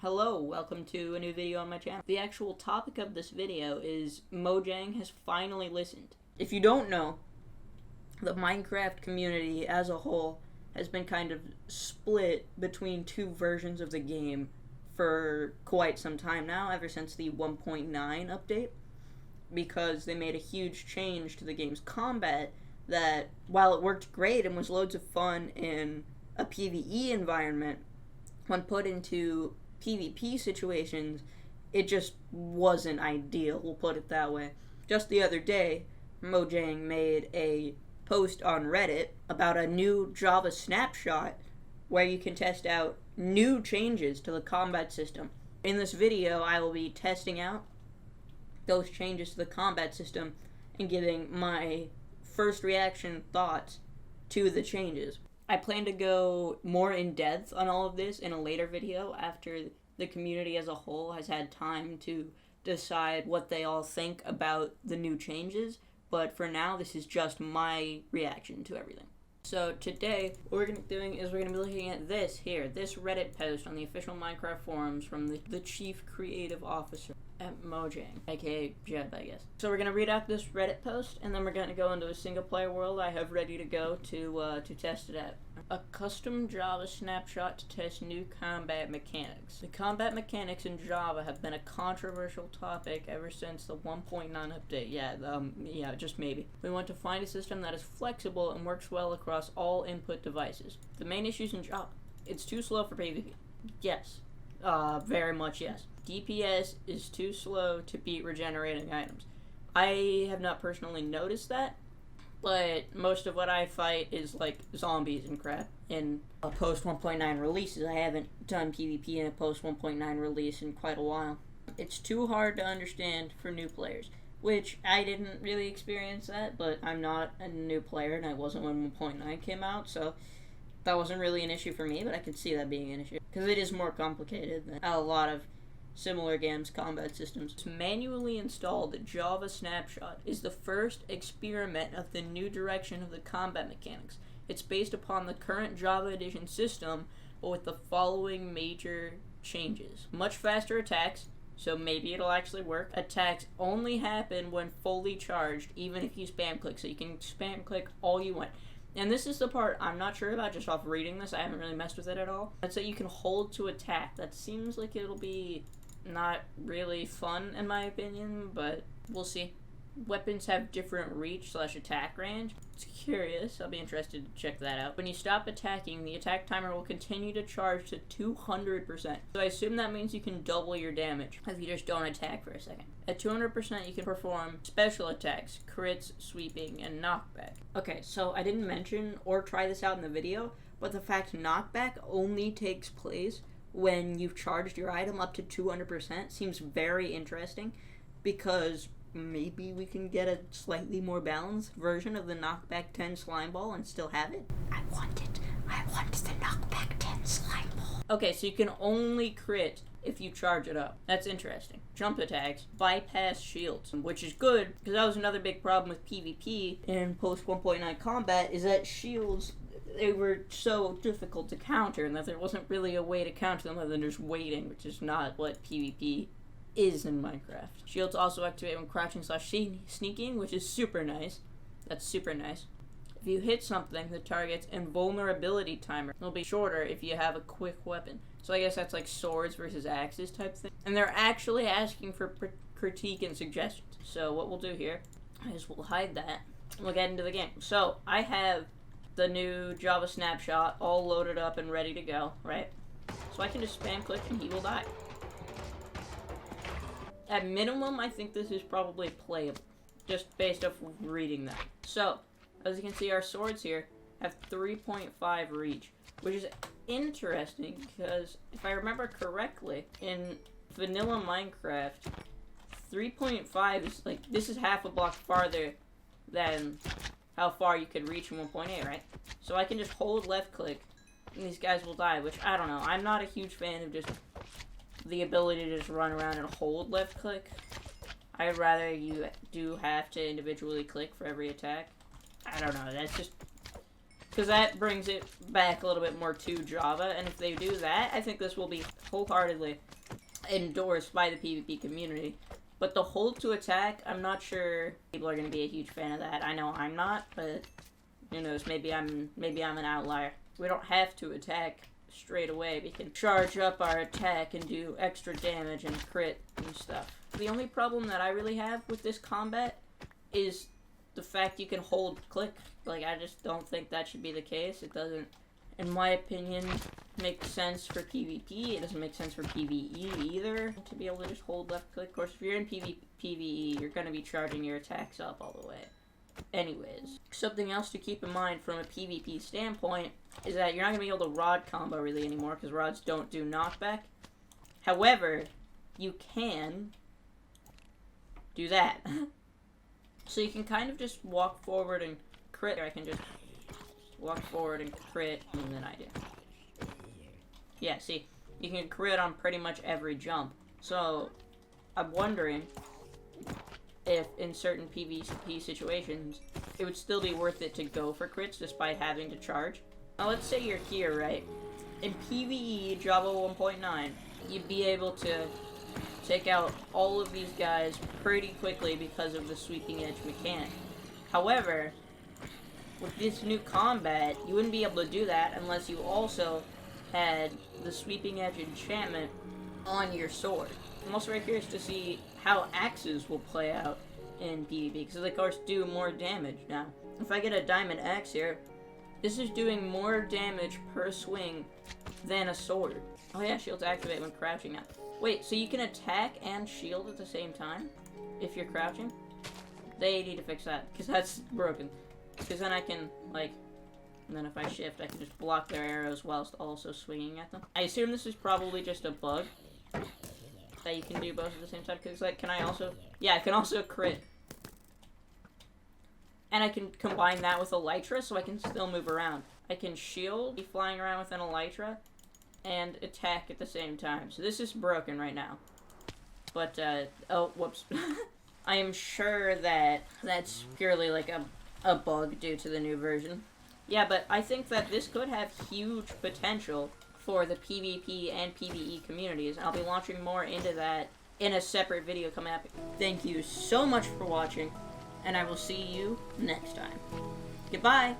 Hello, welcome to a new video on my channel. The actual topic of this video is Mojang has finally listened. If you don't know, the Minecraft community as a whole has been kind of split between two versions of the game for quite some time now, ever since the 1.9 update, because they made a huge change to the game's combat that, while it worked great and was loads of fun in a PvE environment, when put into PvP situations, it just wasn't ideal, we'll put it that way. Just the other day, Mojang made a post on Reddit about a new Java snapshot where you can test out new changes to the combat system. In this video, I will be testing out those changes to the combat system and giving my first reaction thoughts to the changes. I plan to go more in depth on all of this in a later video after the community as a whole has had time to decide what they all think about the new changes, but for now this is just my reaction to everything. So today, what we're going to be doing is we're going to be looking at this Reddit post on the official Minecraft forums from the Chief Creative Officer at Mojang, aka Jeb, I guess. So we're going to read out this Reddit post, and then we're going to go into a single-player world I have ready to go to test it out. A custom Java snapshot to test new combat mechanics. The combat mechanics in Java have been a controversial topic ever since the 1.9 update. Yeah, just maybe. We want to find a system that is flexible and works well across all input devices. The main issues in Java: it's too slow for PvP. Yes. Very much yes. DPS is too slow to beat regenerating items. I have not personally noticed that, but most of what I fight is like zombies and crap in a post 1.9 releases. I haven't done PvP in a post 1.9 release in quite a while. It's too hard to understand for new players, which I didn't really experience that, but I'm not a new player and I wasn't when 1.9 came out, so that wasn't really an issue for me, but I could see that being an issue because it is more complicated than a lot of similar games' combat systems. To manually install the Java snapshot is the first experiment of the new direction of the combat mechanics. It's based upon the current Java Edition system, but with the following major changes. Much faster attacks, so maybe it'll actually work. Attacks only happen when fully charged, even if you spam click, so you can spam click all you want. And this is the part I'm not sure about just off reading this. I haven't really messed with it at all. That's that you can hold to attack. That seems like it'll be not really fun in my opinion, but we'll see. Weapons have different reach/attack range. It's curious. I'll be interested to check that out. When you stop attacking, the attack timer will continue to charge to 200%. So I assume that means you can double your damage if you just don't attack for a second. At 200%, you can perform special attacks, crits, sweeping, and knockback. Okay, so I didn't mention or try this out in the video, but the fact knockback only takes place when you've charged your item up to 200% seems very interesting, because maybe we can get a slightly more balanced version of the knockback 10 slime ball and still have it. I want it. I want the knockback 10 slime ball. Okay, so you can only crit if you charge it up. That's interesting. Jump attacks bypass shields, which is good, because that was another big problem with PvP in post 1.9 combat, is that shields, they were so difficult to counter, and that there wasn't really a way to counter them other than just waiting, which is not what PvP is in Minecraft. Shields also activate when crouching/sneaking, which is super nice. That's super nice. If you hit something, the target's invulnerability timer will be shorter if you have a quick weapon. So I guess that's like swords versus axes type thing. And they're actually asking for critique and suggestions. So what we'll do here is we'll hide that and we'll get into the game. So I have the new Java snapshot all loaded up and ready to go, right? So I can just spam click and he will die. At minimum, I think this is probably playable, just based off reading that. So, as you can see, our swords here have 3.5 reach, which is interesting because if I remember correctly, in vanilla Minecraft, 3.5 is like, this is half a block farther than how far you could reach in 1.8, right? So I can just hold left click and these guys will die, which I don't know. I'm not a huge fan of just the ability to just run around and hold left click. I'd rather you do have to individually click for every attack. I don't know, that's just Because that brings it back a little bit more to Java, and if they do that, I think this will be wholeheartedly endorsed by the PvP community. But the hold to attack, I'm not sure people are going to be a huge fan of that. I know I'm not, but who knows, maybe I'm an outlier. We don't have to attack straight away. We can charge up our attack and do extra damage and crit and stuff. The only problem that I really have with this combat is the fact you can hold click. Like, I just don't think that should be the case. It doesn't, in my opinion, make sense for PvP. It doesn't make sense for PvE either, to be able to just hold left click. Of course, if you're in PvE, you're going to be charging your attacks up all the way. Anyways, something else to keep in mind from a PvP standpoint is that you're not going to be able to rod combo really anymore, because rods don't do knockback. However, you can do that. So you can kind of just walk forward and crit, or I can just walk forward and crit, and then I do. Yeah, see, you can crit on pretty much every jump. So, I'm wondering if in certain PvP situations, it would still be worth it to go for crits despite having to charge. Now let's say you're here, right? In PvE, Java 1.9, you'd be able to take out all of these guys pretty quickly because of the sweeping edge mechanic. However, with this new combat, you wouldn't be able to do that unless you also had the sweeping edge enchantment on your sword. I'm also very curious to see how axes will play out in PvP, because they, of course, do more damage now. If I get a diamond axe here, this is doing more damage per swing than a sword. Oh yeah, shields activate when crouching now. Wait, so you can attack and shield at the same time if you're crouching? They need to fix that, because that's broken. Because then I can, like, and then if I shift, I can just block their arrows whilst also swinging at them. I assume this is probably just a bug that you can do both at the same time, because, like, can I also, yeah, I can also crit. And I can combine that with Elytra, so I can still move around. I can shield, be flying around with an Elytra, and attack at the same time. So this is broken right now. But, oh, whoops. I am sure that that's purely, like, a bug due to the new version. Yeah, but I think that this could have huge potential for the PvP and PvE communities. I'll be launching more into that in a separate video coming up. Thank you so much for watching, and I will see you next time. Goodbye!